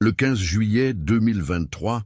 Le 15 juillet 2023,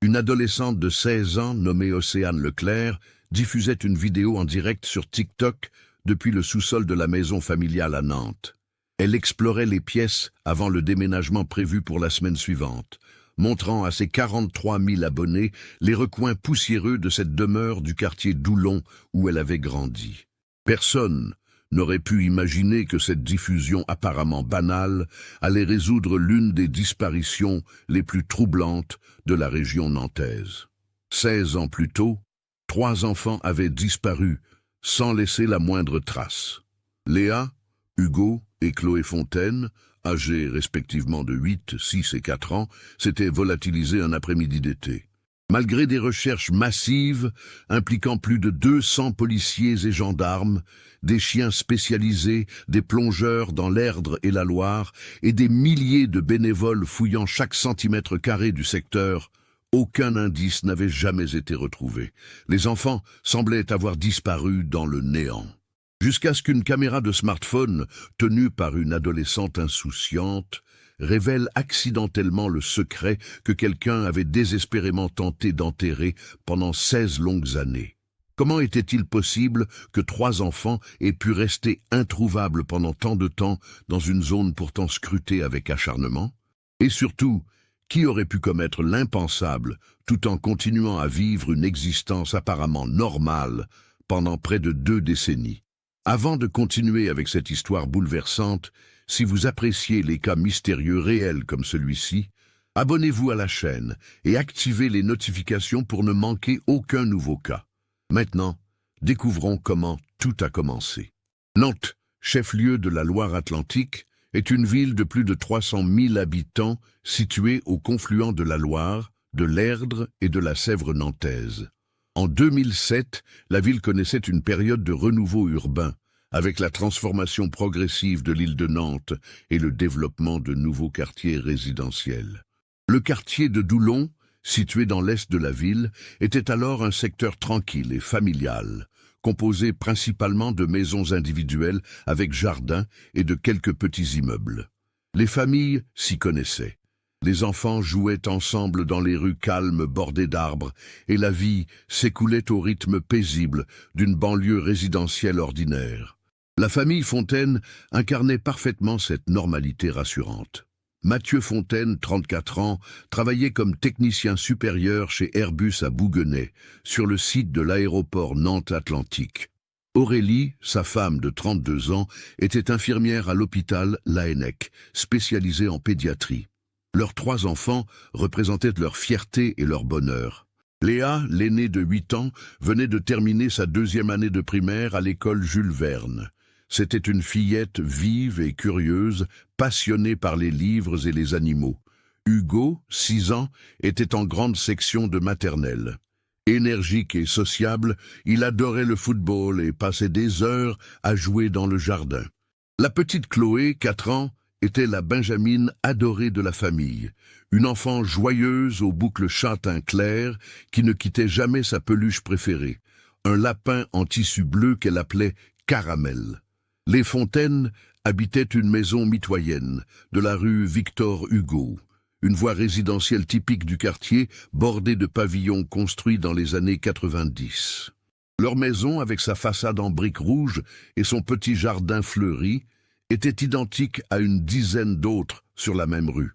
une adolescente de 16 ans nommée Océane Leclerc diffusait une vidéo en direct sur TikTok depuis le sous-sol de la maison familiale à Nantes. Elle explorait les pièces avant le déménagement prévu pour la semaine suivante, montrant à ses 43 000 abonnés les recoins poussiéreux de cette demeure du quartier d'Oulon où elle avait grandi. Personne n'aurait pu imaginer que cette diffusion apparemment banale allait résoudre l'une des disparitions les plus troublantes de la région nantaise. 16 ans plus tôt, 3 enfants avaient disparu sans laisser la moindre trace. Léa, Hugo et Chloé Fontaine, âgés respectivement de 8, 6 et 4 ans, s'étaient volatilisés un après-midi d'été. Malgré des recherches massives impliquant plus de 200 policiers et gendarmes, des chiens spécialisés, des plongeurs dans l'Erdre et la Loire et des milliers de bénévoles fouillant chaque centimètre carré du secteur, aucun indice n'avait jamais été retrouvé. Les enfants semblaient avoir disparu dans le néant. Jusqu'à ce qu'une caméra de smartphone, tenue par une adolescente insouciante, révèle accidentellement le secret que quelqu'un avait désespérément tenté d'enterrer pendant 16 longues années. Comment était-il possible que 3 enfants aient pu rester introuvables pendant tant de temps dans une zone pourtant scrutée avec acharnement? Et surtout, qui aurait pu commettre l'impensable tout en continuant à vivre une existence apparemment normale pendant près de 2 décennies? Avant de continuer avec cette histoire bouleversante, si vous appréciez les cas mystérieux réels comme celui-ci, abonnez-vous à la chaîne et activez les notifications pour ne manquer aucun nouveau cas. Maintenant, découvrons comment tout a commencé. Nantes, chef-lieu de la Loire-Atlantique, est une ville de plus de 300 000 habitants située au confluent de la Loire, de l'Erdre et de la Sèvre nantaise. En 2007, la ville connaissait une période de renouveau urbain, avec la transformation progressive de l'île de Nantes et le développement de nouveaux quartiers résidentiels. Le quartier de Doulon, situé dans l'est de la ville, était alors un secteur tranquille et familial, composé principalement de maisons individuelles avec jardin et de quelques petits immeubles. Les familles s'y connaissaient. Les enfants jouaient ensemble dans les rues calmes bordées d'arbres et la vie s'écoulait au rythme paisible d'une banlieue résidentielle ordinaire. La famille Fontaine incarnait parfaitement cette normalité rassurante. Mathieu Fontaine, 34 ans, travaillait comme technicien supérieur chez Airbus à Bouguenais, sur le site de l'aéroport Nantes-Atlantique. Aurélie, sa femme de 32 ans, était infirmière à l'hôpital Laennec, spécialisée en pédiatrie. Leurs 3 enfants représentaient leur fierté et leur bonheur. Léa, l'aînée de 8 ans, venait de terminer sa 2e année de primaire à l'école Jules Verne. C'était une fillette vive et curieuse, passionnée par les livres et les animaux. Hugo, 6 ans, était en grande section de maternelle. Énergique et sociable, il adorait le football et passait des heures à jouer dans le jardin. La petite Chloé, 4 ans, était la Benjamine adorée de la famille, une enfant joyeuse aux boucles châtain clair qui ne quittait jamais sa peluche préférée, un lapin en tissu bleu qu'elle appelait Caramel. Les Fontaines habitaient une maison mitoyenne de la rue Victor Hugo, une voie résidentielle typique du quartier bordée de pavillons construits dans les années 90. Leur maison, avec sa façade en briques rouges et son petit jardin fleuri, était identique à une dizaine d'autres sur la même rue.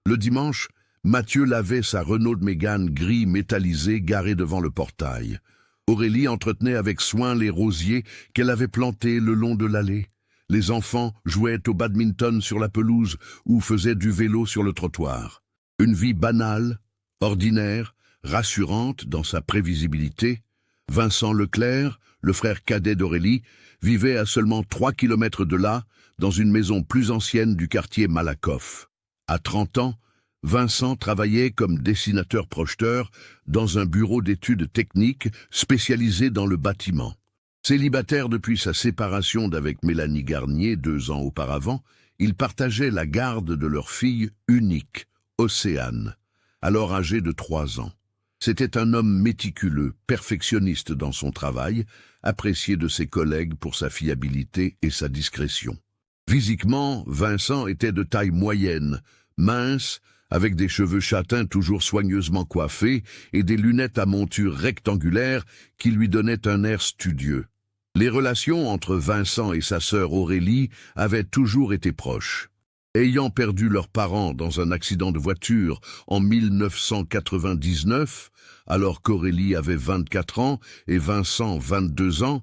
Le dimanche, Mathieu lavait sa Renault de Mégane gris métallisé garée devant le portail. Aurélie entretenait avec soin les rosiers qu'elle avait plantés le long de l'allée. Les enfants jouaient au badminton sur la pelouse ou faisaient du vélo sur le trottoir. Une vie banale, ordinaire, rassurante dans sa prévisibilité. Vincent Leclerc, le frère cadet d'Aurélie, vivait à seulement 3 kilomètres de là, dans une maison plus ancienne du quartier Malakoff. À 30 ans, Vincent travaillait comme dessinateur-projeteur dans un bureau d'études techniques spécialisé dans le bâtiment. Célibataire depuis sa séparation d'avec Mélanie Garnier 2 ans auparavant, ils partageaient la garde de leur fille unique, Océane, alors âgée de 3 ans. C'était un homme méticuleux, perfectionniste dans son travail, apprécié de ses collègues pour sa fiabilité et sa discrétion. Physiquement, Vincent était de taille moyenne, mince, avec des cheveux châtains toujours soigneusement coiffés et des lunettes à monture rectangulaire qui lui donnaient un air studieux. Les relations entre Vincent et sa sœur Aurélie avaient toujours été proches. Ayant perdu leurs parents dans un accident de voiture en 1999, alors qu'Aurélie avait 24 ans et Vincent 22 ans,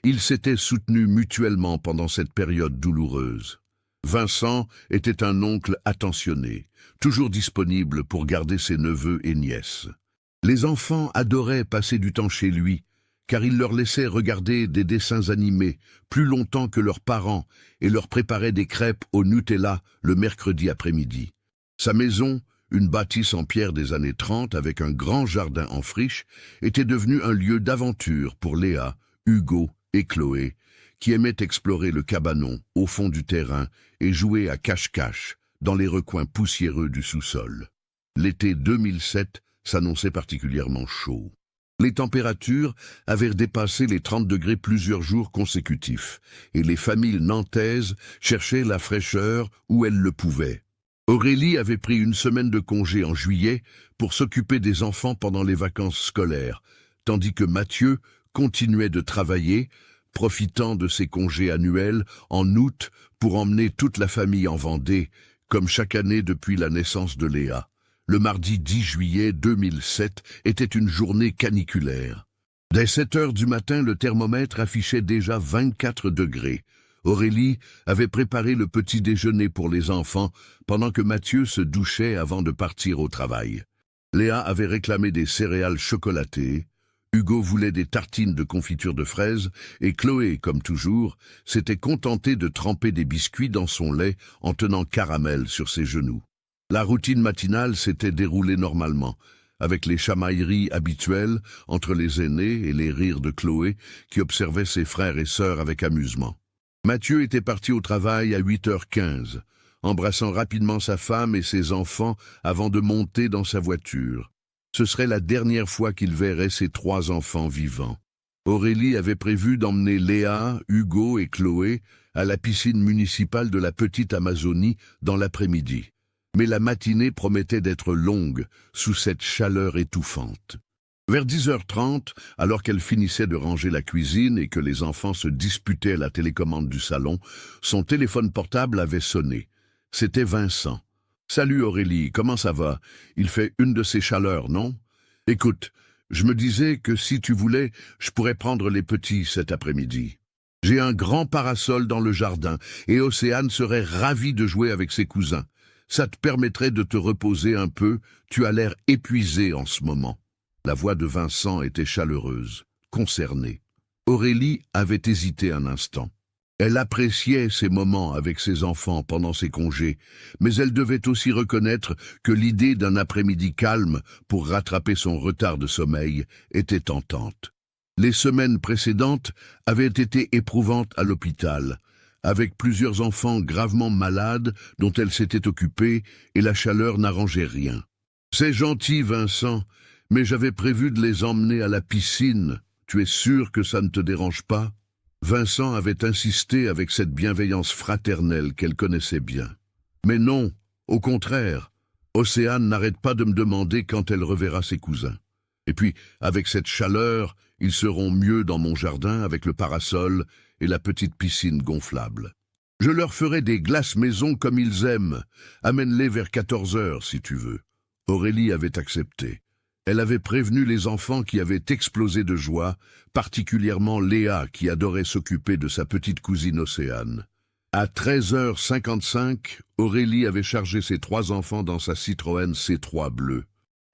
ils s'étaient soutenus mutuellement pendant cette période douloureuse. Vincent était un oncle attentionné, toujours disponible pour garder ses neveux et nièces. Les enfants adoraient passer du temps chez lui, car il leur laissait regarder des dessins animés plus longtemps que leurs parents et leur préparait des crêpes au Nutella le mercredi après-midi. Sa maison, une bâtisse en pierre des années 30 avec un grand jardin en friche, était devenue un lieu d'aventure pour Léa, Hugo et Chloé, qui aimaient explorer le cabanon au fond du terrain et jouer à cache-cache dans les recoins poussiéreux du sous-sol. L'été 2007 s'annonçait particulièrement chaud. Les températures avaient dépassé les 30 degrés plusieurs jours consécutifs, et les familles nantaises cherchaient la fraîcheur où elles le pouvaient. Aurélie avait pris une semaine de congé en juillet pour s'occuper des enfants pendant les vacances scolaires, tandis que Mathieu continuait de travailler, profitant de ses congés annuels en août pour emmener toute la famille en Vendée, comme chaque année depuis la naissance de Léa. Le mardi 10 juillet 2007 était une journée caniculaire. Dès 7 heures du matin, le thermomètre affichait déjà 24 degrés. Aurélie avait préparé le petit déjeuner pour les enfants pendant que Mathieu se douchait avant de partir au travail. Léa avait réclamé des céréales chocolatées, Hugo voulait des tartines de confiture de fraises et Chloé, comme toujours, s'était contentée de tremper des biscuits dans son lait en tenant Caramel sur ses genoux. La routine matinale s'était déroulée normalement, avec les chamailleries habituelles entre les aînés et les rires de Chloé qui observait ses frères et sœurs avec amusement. Mathieu était parti au travail à 8h15, embrassant rapidement sa femme et ses enfants avant de monter dans sa voiture. Ce serait la dernière fois qu'il verrait ses 3 enfants vivants. Aurélie avait prévu d'emmener Léa, Hugo et Chloé à la piscine municipale de la Petite Amazonie dans l'après-midi. Mais la matinée promettait d'être longue sous cette chaleur étouffante. Vers 10h30, alors qu'elle finissait de ranger la cuisine et que les enfants se disputaient la télécommande du salon, son téléphone portable avait sonné. C'était Vincent. « Salut Aurélie, comment ça va? Il fait une de ces chaleurs, non? Écoute, je me disais que si tu voulais, je pourrais prendre les petits cet après-midi. J'ai un grand parasol dans le jardin et Océane serait ravie de jouer avec ses cousins. Ça te permettrait de te reposer un peu, tu as l'air épuisé en ce moment. » La voix de Vincent était chaleureuse, concernée. Aurélie avait hésité un instant. Elle appréciait ces moments avec ses enfants pendant ses congés, mais elle devait aussi reconnaître que l'idée d'un après-midi calme pour rattraper son retard de sommeil était tentante. Les semaines précédentes avaient été éprouvantes à l'hôpital, avec plusieurs enfants gravement malades dont elle s'était occupée et la chaleur n'arrangeait rien. « C'est gentil, Vincent, mais j'avais prévu de les emmener à la piscine. Tu es sûr que ça ne te dérange pas ?» Vincent avait insisté avec cette bienveillance fraternelle qu'elle connaissait bien. « Mais non, au contraire, Océane n'arrête pas de me demander quand elle reverra ses cousins. Et puis, avec cette chaleur, ils seront mieux dans mon jardin avec le parasol et la petite piscine gonflable. Je leur ferai des glaces maison comme ils aiment. Amène-les vers 14h si tu veux. » Aurélie avait accepté. Elle avait prévenu les enfants qui avaient explosé de joie, particulièrement Léa qui adorait s'occuper de sa petite cousine Océane. À 13h55, Aurélie avait chargé ses 3 enfants dans sa Citroën C3 bleue.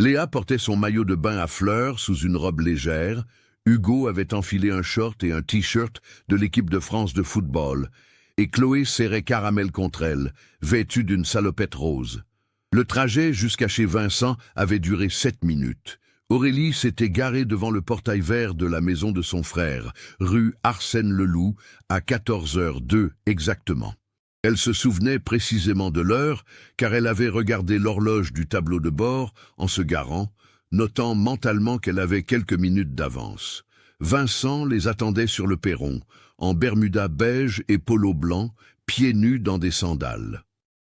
Léa portait son maillot de bain à fleurs sous une robe légère. Hugo avait enfilé un short et un t-shirt de l'équipe de France de football, et Chloé serrait Caramel contre elle, vêtue d'une salopette rose. Le trajet jusqu'à chez Vincent avait duré 7 minutes. Aurélie s'était garée devant le portail vert de la maison de son frère, rue Arsène-Leloup, à 14h02 exactement. Elle se souvenait précisément de l'heure, car elle avait regardé l'horloge du tableau de bord en se garant, notant mentalement qu'elle avait quelques minutes d'avance. Vincent les attendait sur le perron, en bermuda beige et polo blanc, pieds nus dans des sandales.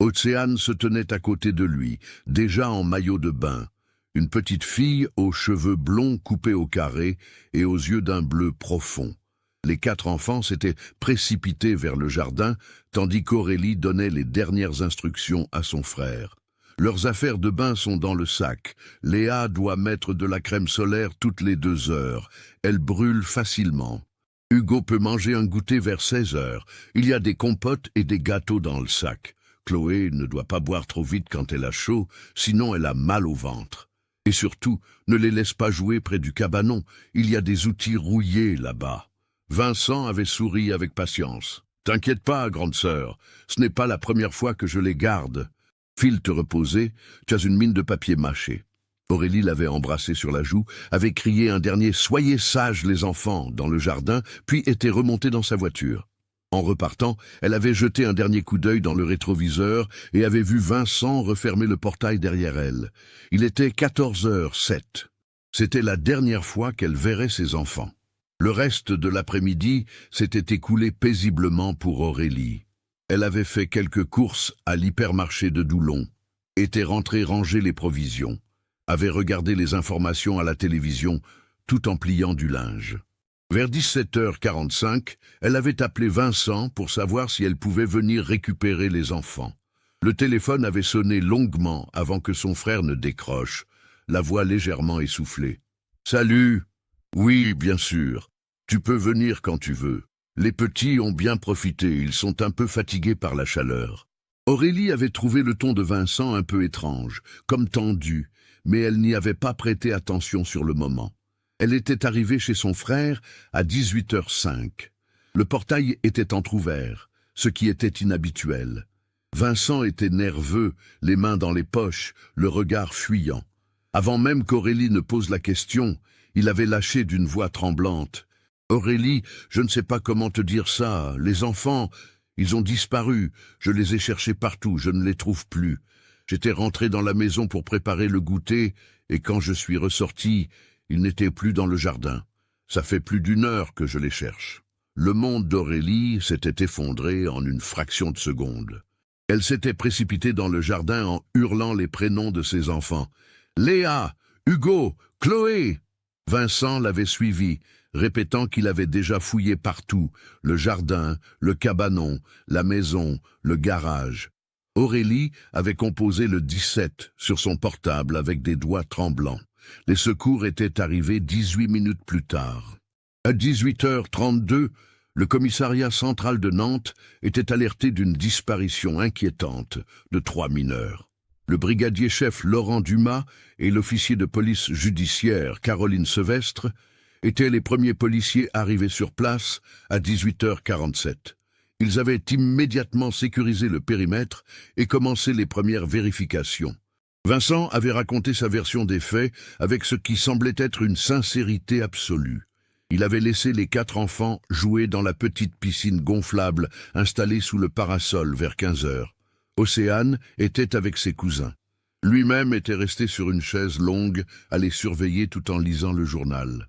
Océane se tenait à côté de lui, déjà en maillot de bain. Une petite fille aux cheveux blonds coupés au carré et aux yeux d'un bleu profond. Les 4 enfants s'étaient précipités vers le jardin, tandis qu'Aurélie donnait les dernières instructions à son frère. Leurs affaires de bain sont dans le sac. Léa doit mettre de la crème solaire toutes les 2 heures. Elle brûle facilement. Hugo peut manger un goûter vers 16 heures. Il y a des compotes et des gâteaux dans le sac. Chloé ne doit pas boire trop vite quand elle a chaud, sinon elle a mal au ventre. Et surtout, ne les laisse pas jouer près du cabanon. Il y a des outils rouillés là-bas. Vincent avait souri avec patience. « T'inquiète pas, grande sœur, ce n'est pas la première fois que je les garde. File te reposer, tu as une mine de papier mâché. » Aurélie l'avait embrassé sur la joue, avait crié un dernier « Soyez sages les enfants » dans le jardin, puis était remontée dans sa voiture. En repartant, elle avait jeté un dernier coup d'œil dans le rétroviseur et avait vu Vincent refermer le portail derrière elle. Il était 14h07. C'était la dernière fois qu'elle verrait ses enfants. Le reste de l'après-midi s'était écoulé paisiblement pour Aurélie. Elle avait fait quelques courses à l'hypermarché de Doulon, était rentrée ranger les provisions, avait regardé les informations à la télévision tout en pliant du linge. Vers 17h45, elle avait appelé Vincent pour savoir si elle pouvait venir récupérer les enfants. Le téléphone avait sonné longuement avant que son frère ne décroche, la voix légèrement essoufflée. « Salut !»« Oui, bien sûr. Tu peux venir quand tu veux. Les petits ont bien profité, ils sont un peu fatigués par la chaleur. » Aurélie avait trouvé le ton de Vincent un peu étrange, comme tendu, mais elle n'y avait pas prêté attention sur le moment. Elle était arrivée chez son frère à 18h05. Le portail était entrouvert, ce qui était inhabituel. Vincent était nerveux, les mains dans les poches, le regard fuyant. Avant même qu'Aurélie ne pose la question, il avait lâché d'une voix tremblante. « Aurélie, je ne sais pas comment te dire ça. Les enfants, ils ont disparu. Je les ai cherchés partout, je ne les trouve plus. J'étais rentré dans la maison pour préparer le goûter, et quand je suis ressorti, ils n'étaient plus dans le jardin. Ça fait plus d'1 heure que je les cherche. » Le monde d'Aurélie s'était effondré en une fraction de seconde. Elle s'était précipitée dans le jardin en hurlant les prénoms de ses enfants. « Léa, Hugo, Chloé !» Vincent l'avait suivi, répétant qu'il avait déjà fouillé partout, le jardin, le cabanon, la maison, le garage. Aurélie avait composé le 17 sur son portable avec des doigts tremblants. Les secours étaient arrivés 18 minutes plus tard. À 18h32, le commissariat central de Nantes était alerté d'une disparition inquiétante de 3 mineurs. Le brigadier-chef Laurent Dumas et l'officier de police judiciaire Caroline Sevestre étaient les premiers policiers arrivés sur place à 18h47. Ils avaient immédiatement sécurisé le périmètre et commencé les premières vérifications. Vincent avait raconté sa version des faits avec ce qui semblait être une sincérité absolue. Il avait laissé les 4 enfants jouer dans la petite piscine gonflable installée sous le parasol vers 15 heures. Océane était avec ses cousins. Lui-même était resté sur une chaise longue à les surveiller tout en lisant le journal.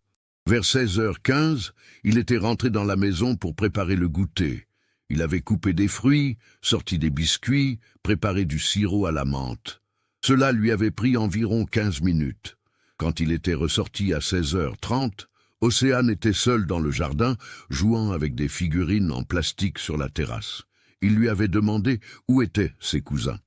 Vers 16h15, il était rentré dans la maison pour préparer le goûter. Il avait coupé des fruits, sorti des biscuits, préparé du sirop à la menthe. Cela lui avait pris environ 15 minutes. Quand il était ressorti à 16h30, Océane était seule dans le jardin, jouant avec des figurines en plastique sur la terrasse. Il lui avait demandé où étaient ses cousins.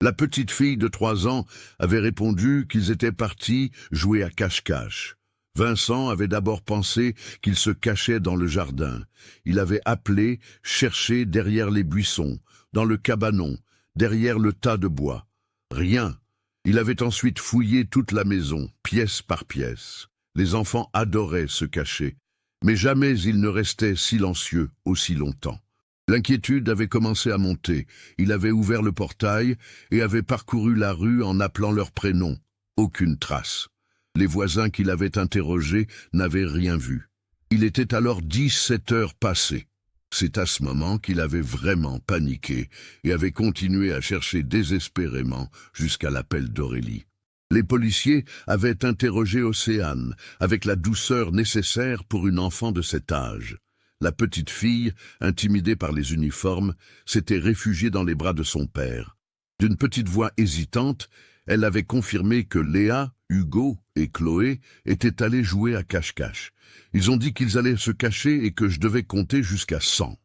La petite fille de 3 ans avait répondu qu'ils étaient partis jouer à cache-cache. Vincent avait d'abord pensé qu'ils se cachaient dans le jardin. Il avait appelé, cherché derrière les buissons, dans le cabanon, derrière le tas de bois. Rien. Il avait ensuite fouillé toute la maison, pièce par pièce. Les enfants adoraient se cacher, mais jamais ils ne restaient silencieux aussi longtemps. L'inquiétude avait commencé à monter. Il avait ouvert le portail et avait parcouru la rue en appelant leurs prénoms. Aucune trace. Les voisins qu'il avait interrogés n'avaient rien vu. Il était alors 17 heures passées. C'est à ce moment qu'il avait vraiment paniqué et avait continué à chercher désespérément jusqu'à l'appel d'Aurélie. Les policiers avaient interrogé Océane avec la douceur nécessaire pour une enfant de cet âge. La petite fille, intimidée par les uniformes, s'était réfugiée dans les bras de son père. D'une petite voix hésitante, elle avait confirmé que Léa, Hugo et Chloé étaient allés jouer à cache-cache. Ils ont dit qu'ils allaient se cacher et que je devais compter jusqu'à 100.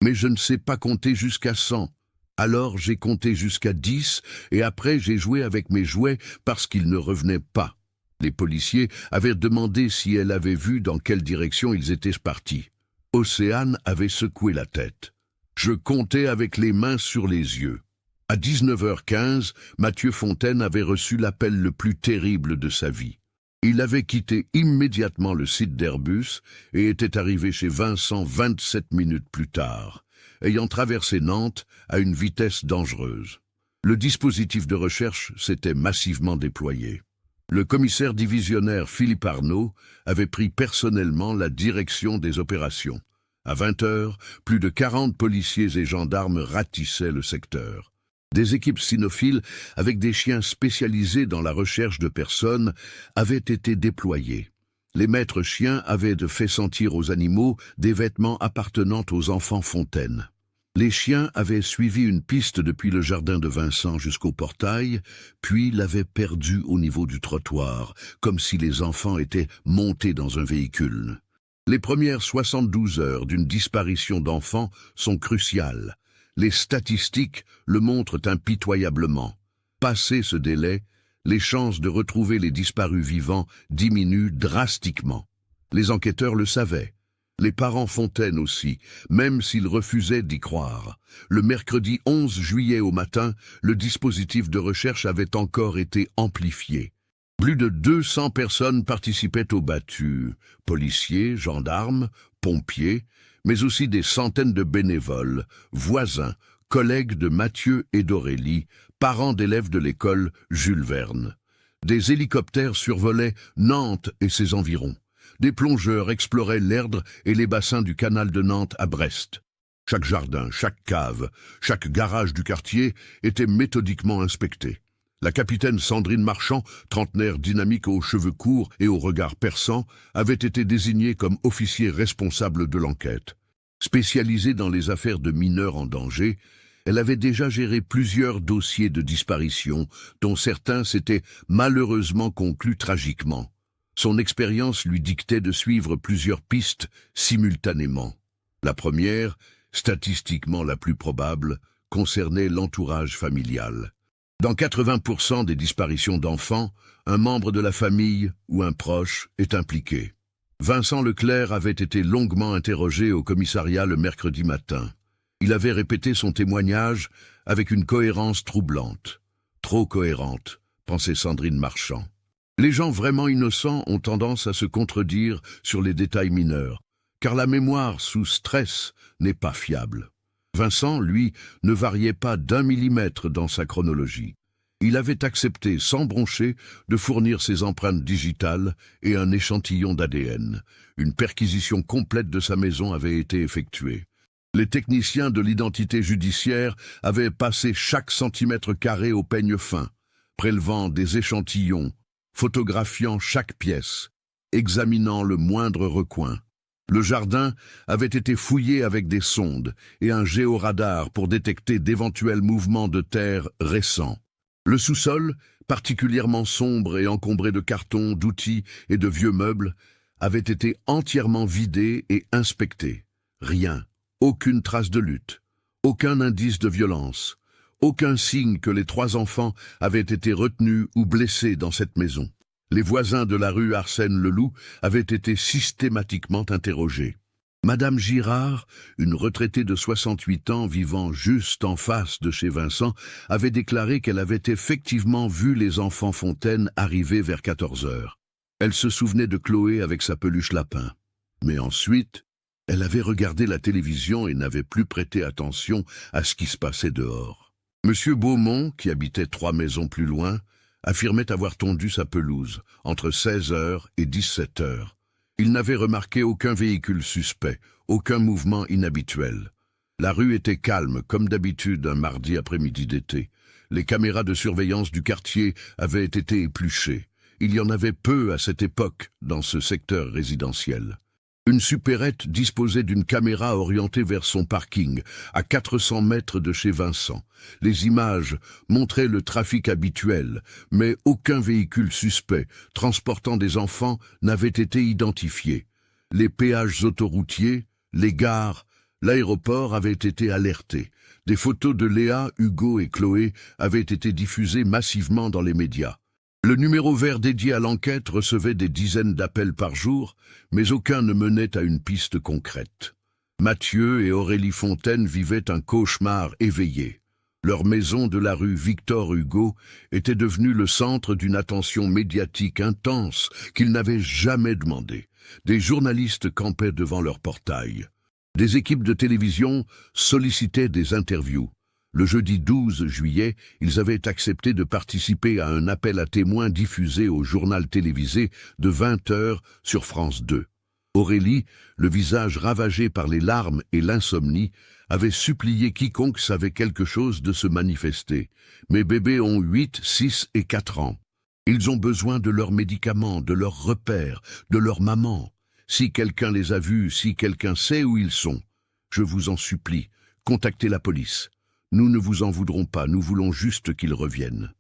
Mais je ne sais pas compter jusqu'à 100. Alors j'ai compté jusqu'à 10 et après j'ai joué avec mes jouets parce qu'ils ne revenaient pas. Les policiers avaient demandé si elle avait vu dans quelle direction ils étaient partis. Océane avait secoué la tête. Je comptais avec les mains sur les yeux. À 19h15, Mathieu Fontaine avait reçu l'appel le plus terrible de sa vie. Il avait quitté immédiatement le site d'Airbus et était arrivé chez Vincent 27 minutes plus tard, ayant traversé Nantes à une vitesse dangereuse. Le dispositif de recherche s'était massivement déployé. Le commissaire divisionnaire Philippe Arnaud avait pris personnellement la direction des opérations. À 20h, plus de 40 policiers et gendarmes ratissaient le secteur. Des équipes cynophiles, avec des chiens spécialisés dans la recherche de personnes, avaient été déployées. Les maîtres chiens avaient fait sentir aux animaux des vêtements appartenant aux enfants Fontaine. Les chiens avaient suivi une piste depuis le jardin de Vincent jusqu'au portail, puis l'avaient perdu au niveau du trottoir, comme si les enfants étaient montés dans un véhicule. Les premières 72 heures d'une disparition d'enfants sont cruciales. Les statistiques le montrent impitoyablement. Passé ce délai, les chances de retrouver les disparus vivants diminuent drastiquement. Les enquêteurs le savaient. Les parents Fontaine aussi, même s'ils refusaient d'y croire. Le mercredi 11 juillet au matin, le dispositif de recherche avait encore été amplifié. Plus de 200 personnes participaient aux battues, policiers, gendarmes, pompiers, mais aussi des centaines de bénévoles, voisins, collègues de Mathieu et d'Aurélie, parents d'élèves de l'école Jules Verne. Des hélicoptères survolaient Nantes et ses environs. Des plongeurs exploraient l'Erdre et les bassins du canal de Nantes à Brest. Chaque jardin, chaque cave, chaque garage du quartier était méthodiquement inspecté. La capitaine Sandrine Marchand, trentenaire dynamique aux cheveux courts et au regard perçant, avait été désignée comme officier responsable de l'enquête. Spécialisée dans les affaires de mineurs en danger, elle avait déjà géré plusieurs dossiers de disparition, dont certains s'étaient malheureusement conclus tragiquement. Son expérience lui dictait de suivre plusieurs pistes simultanément. La première, statistiquement la plus probable, concernait l'entourage familial. Dans 80% des disparitions d'enfants, un membre de la famille ou un proche est impliqué. Vincent Leclerc avait été longuement interrogé au commissariat le mercredi matin. Il avait répété son témoignage avec une cohérence troublante. Trop cohérente, pensait Sandrine Marchand. Les gens vraiment innocents ont tendance à se contredire sur les détails mineurs, car la mémoire sous stress n'est pas fiable. Vincent, lui, ne variait pas d'1 millimètre dans sa chronologie. Il avait accepté, sans broncher, de fournir ses empreintes digitales et un échantillon d'ADN. Une perquisition complète de sa maison avait été effectuée. Les techniciens de l'identité judiciaire avaient passé chaque centimètre carré au peigne fin, prélevant des échantillons, photographiant chaque pièce, examinant le moindre recoin. Le jardin avait été fouillé avec des sondes et un géoradar pour détecter d'éventuels mouvements de terre récents. Le sous-sol, particulièrement sombre et encombré de cartons, d'outils et de vieux meubles, avait été entièrement vidé et inspecté. Rien, aucune trace de lutte, aucun indice de violence, aucun signe que les 3 enfants avaient été retenus ou blessés dans cette maison. Les voisins de la rue Arsène-Leloup avaient été systématiquement interrogés. Madame Girard, une retraitée de 68 ans vivant juste en face de chez Vincent, avait déclaré qu'elle avait effectivement vu les enfants Fontaine arriver vers 14 heures. Elle se souvenait de Chloé avec sa peluche lapin. Mais ensuite, elle avait regardé la télévision et n'avait plus prêté attention à ce qui se passait dehors. Monsieur Beaumont, qui habitait 3 maisons plus loin, affirmait avoir tondu sa pelouse entre 16h et 17h. Il n'avait remarqué aucun véhicule suspect, aucun mouvement inhabituel. La rue était calme, comme d'habitude un mardi après-midi d'été. Les caméras de surveillance du quartier avaient été épluchées. Il y en avait peu à cette époque dans ce secteur résidentiel. Une supérette disposait d'une caméra orientée vers son parking, à 400 mètres de chez Vincent. Les images montraient le trafic habituel, mais aucun véhicule suspect transportant des enfants n'avait été identifié. Les péages autoroutiers, les gares, l'aéroport avaient été alertés. Des photos de Léa, Hugo et Chloé avaient été diffusées massivement dans les médias. Le numéro vert dédié à l'enquête recevait des dizaines d'appels par jour, mais aucun ne menait à une piste concrète. Mathieu et Aurélie Fontaine vivaient un cauchemar éveillé. Leur maison de la rue Victor-Hugo était devenue le centre d'une attention médiatique intense qu'ils n'avaient jamais demandée. Des journalistes campaient devant leur portail. Des équipes de télévision sollicitaient des interviews. Le jeudi 12 juillet, ils avaient accepté de participer à un appel à témoins diffusé au journal télévisé de 20h sur France 2. Aurélie, le visage ravagé par les larmes et l'insomnie, avait supplié quiconque savait quelque chose de se manifester. Mes bébés ont 8, 6 et 4 ans. Ils ont besoin de leurs médicaments, de leurs repères, de leur maman. Si quelqu'un les a vus, si quelqu'un sait où ils sont, je vous en supplie, contactez la police. Nous ne vous en voudrons pas, nous voulons juste qu'ils reviennent.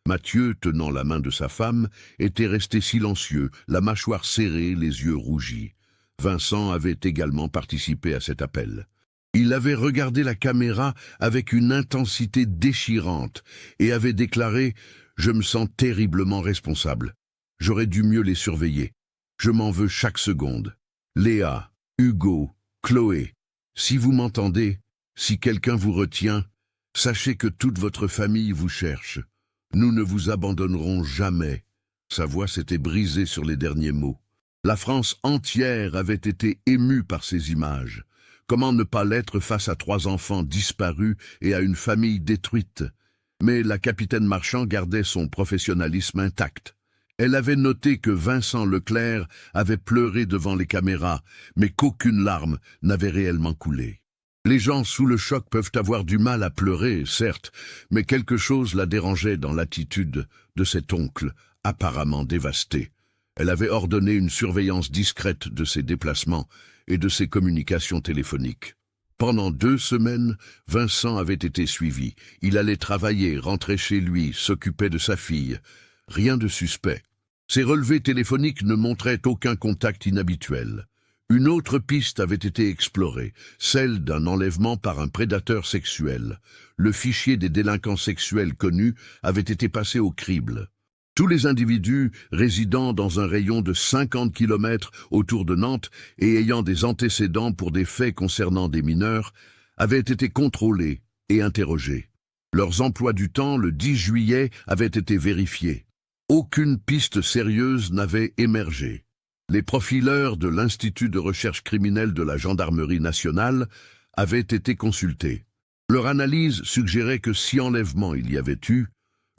Mathieu, tenant la main de sa femme, était resté silencieux, la mâchoire serrée, les yeux rougis. Vincent avait également participé à cet appel. Il avait regardé la caméra avec une intensité déchirante et avait déclaré « Je me sens terriblement responsable. J'aurais dû mieux les surveiller. Je m'en veux chaque seconde. Léa, Hugo, Chloé, si vous m'entendez, si quelqu'un vous retient, sachez que toute votre famille vous cherche. Nous ne vous abandonnerons jamais. » Sa voix s'était brisée sur les derniers mots. La France entière avait été émue par ces images. Comment ne pas l'être face à 3 enfants disparus et à une famille détruite? Mais la capitaine Marchand gardait son professionnalisme intact. Elle avait noté que Vincent Leclerc avait pleuré devant les caméras, mais qu'aucune larme n'avait réellement coulé. Les gens sous le choc peuvent avoir du mal à pleurer, certes, mais quelque chose la dérangeait dans l'attitude de cet oncle, apparemment dévasté. Elle avait ordonné une surveillance discrète de ses déplacements et de ses communications téléphoniques. Pendant 2 semaines, Vincent avait été suivi. Il allait travailler, rentrer chez lui, s'occupait de sa fille. Rien de suspect. Ses relevés téléphoniques ne montraient aucun contact inhabituel. Une autre piste avait été explorée, celle d'un enlèvement par un prédateur sexuel. Le fichier des délinquants sexuels connus avait été passé au crible. Tous les individus résidant dans un rayon de 50 km autour de Nantes et ayant des antécédents pour des faits concernant des mineurs avaient été contrôlés et interrogés. Leurs emplois du temps, le 10 juillet, avaient été vérifiés. Aucune piste sérieuse n'avait émergé. Les profileurs de l'Institut de recherche criminelle de la Gendarmerie nationale avaient été consultés. Leur analyse suggérait que si enlèvement il y avait eu,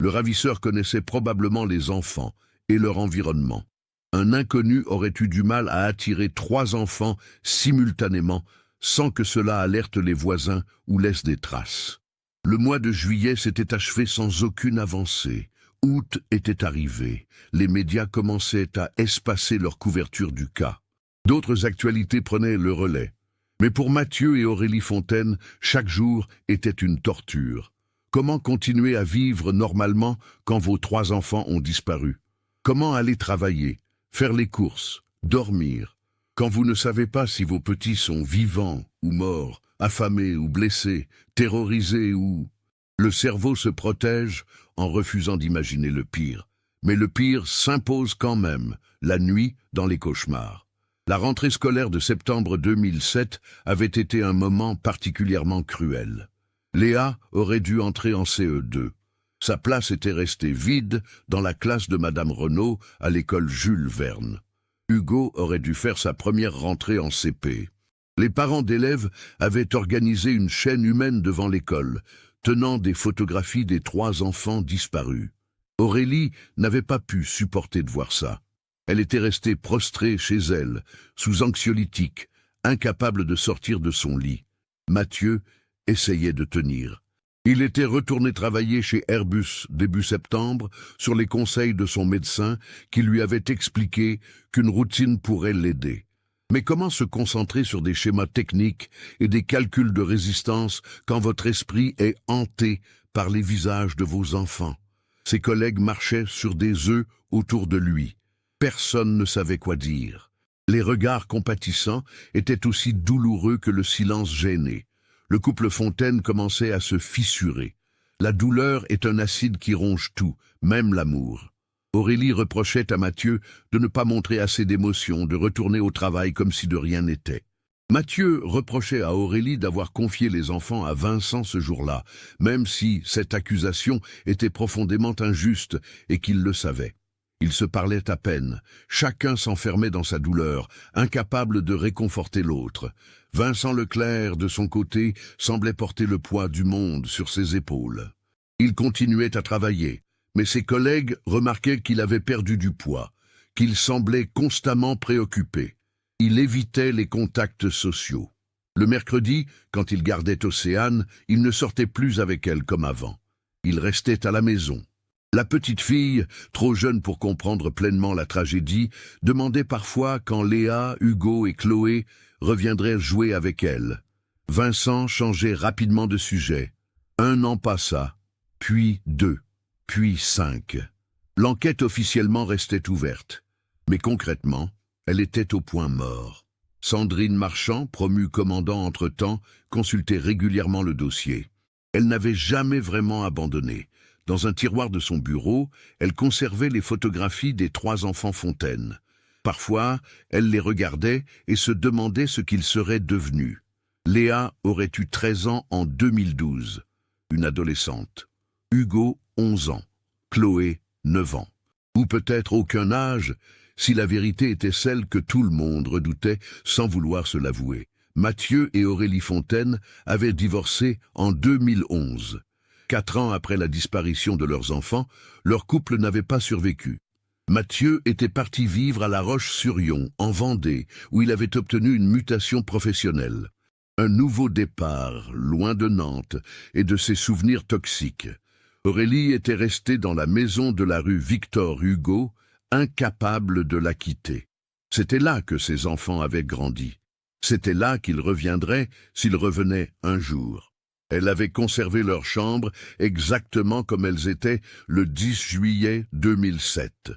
le ravisseur connaissait probablement les enfants et leur environnement. Un inconnu aurait eu du mal à attirer 3 enfants simultanément sans que cela alerte les voisins ou laisse des traces. Le mois de juillet s'était achevé sans aucune avancée. Août était arrivé. Les médias commençaient à espacer leur couverture du cas. D'autres actualités prenaient le relais. Mais pour Mathieu et Aurélie Fontaine, chaque jour était une torture. Comment continuer à vivre normalement quand vos 3 enfants ont disparu? Comment aller travailler, faire les courses, dormir, quand vous ne savez pas si vos petits sont vivants ou morts, affamés ou blessés, terrorisés ou... Le cerveau se protège en refusant d'imaginer le pire. Mais le pire s'impose quand même, la nuit dans les cauchemars. La rentrée scolaire de septembre 2007 avait été un moment particulièrement cruel. Léa aurait dû entrer en CE2. Sa place était restée vide dans la classe de Madame Renaud à l'école Jules Verne. Hugo aurait dû faire sa première rentrée en CP. Les parents d'élèves avaient organisé une chaîne humaine devant l'école, tenant des photographies des 3 enfants disparus. Aurélie n'avait pas pu supporter de voir ça. Elle était restée prostrée chez elle, sous anxiolytiques, incapable de sortir de son lit. Mathieu essayait de tenir. Il était retourné travailler chez Airbus début septembre sur les conseils de son médecin qui lui avait expliqué qu'une routine pourrait l'aider. Mais comment se concentrer sur des schémas techniques et des calculs de résistance quand votre esprit est hanté par les visages de vos enfants? Ses collègues marchaient sur des œufs autour de lui. Personne ne savait quoi dire. Les regards compatissants étaient aussi douloureux que le silence gêné. Le couple Fontaine commençait à se fissurer. La douleur est un acide qui ronge tout, même l'amour. Aurélie reprochait à Mathieu de ne pas montrer assez d'émotion, de retourner au travail comme si de rien n'était. Mathieu reprochait à Aurélie d'avoir confié les enfants à Vincent ce jour-là, même si cette accusation était profondément injuste et qu'il le savait. Ils se parlaient à peine, chacun s'enfermait dans sa douleur, incapable de réconforter l'autre. Vincent Leclerc, de son côté, semblait porter le poids du monde sur ses épaules. Il continuait à travailler, mais ses collègues remarquaient qu'il avait perdu du poids, qu'il semblait constamment préoccupé. Il évitait les contacts sociaux. Le mercredi, quand il gardait Océane, il ne sortait plus avec elle comme avant. Il restait à la maison. La petite fille, trop jeune pour comprendre pleinement la tragédie, demandait parfois quand Léa, Hugo et Chloé reviendraient jouer avec elle. Vincent changeait rapidement de sujet. 1 an passa, puis 2, puis 5. L'enquête officiellement restait ouverte, mais concrètement, elle était au point mort. Sandrine Marchand, promue commandant entre-temps, consultait régulièrement le dossier. Elle n'avait jamais vraiment abandonné. Dans un tiroir de son bureau, elle conservait les photographies des 3 enfants Fontaine. Parfois, elle les regardait et se demandait ce qu'ils seraient devenus. Léa aurait eu 13 ans en 2012, une adolescente. Hugo, 11 ans. Chloé, 9 ans. Ou peut-être aucun âge, si la vérité était celle que tout le monde redoutait sans vouloir se l'avouer. Mathieu et Aurélie Fontaine avaient divorcé en 2011. 4 ans après la disparition de leurs enfants, leur couple n'avait pas survécu. Mathieu était parti vivre à La Roche-sur-Yon, en Vendée, où il avait obtenu une mutation professionnelle. Un nouveau départ, loin de Nantes et de ses souvenirs toxiques. Aurélie était restée dans la maison de la rue Victor Hugo, incapable de la quitter. C'était là que ses enfants avaient grandi. C'était là qu'ils reviendraient s'ils revenaient un jour. Elle avait conservé leur chambre exactement comme elles étaient le 10 juillet 2007.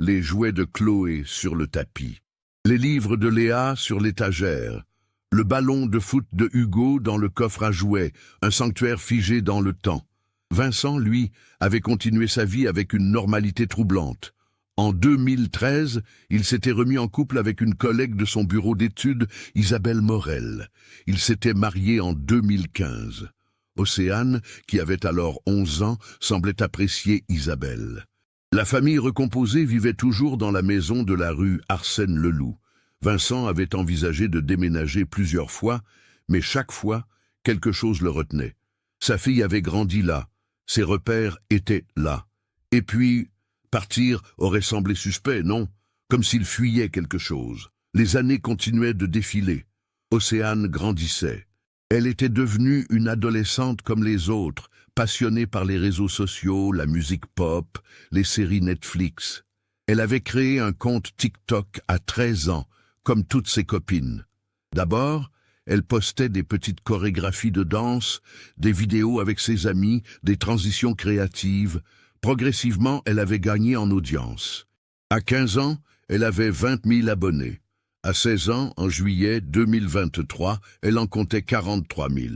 Les jouets de Chloé sur le tapis, les livres de Léa sur l'étagère, le ballon de foot de Hugo dans le coffre à jouets, un sanctuaire figé dans le temps. Vincent, lui, avait continué sa vie avec une normalité troublante. En 2013, il s'était remis en couple avec une collègue de son bureau d'études, Isabelle Morel. Il s'était marié en 2015. Océane, qui avait alors 11 ans, semblait apprécier Isabelle. La famille recomposée vivait toujours dans la maison de la rue Arsène Leloup. Vincent avait envisagé de déménager plusieurs fois, mais chaque fois, quelque chose le retenait. Sa fille avait grandi là, ses repères étaient là. Et puis, partir aurait semblé suspect, non? Comme s'il fuyait quelque chose. Les années continuaient de défiler. Océane grandissait. Elle était devenue une adolescente comme les autres, passionnée par les réseaux sociaux, la musique pop, les séries Netflix. Elle avait créé un compte TikTok à 13 ans, comme toutes ses copines. D'abord, elle postait des petites chorégraphies de danse, des vidéos avec ses amis, des transitions créatives. Progressivement, elle avait gagné en audience. À 15 ans, elle avait 20 000 abonnés. À 16 ans, en juillet 2023, elle en comptait 43 000.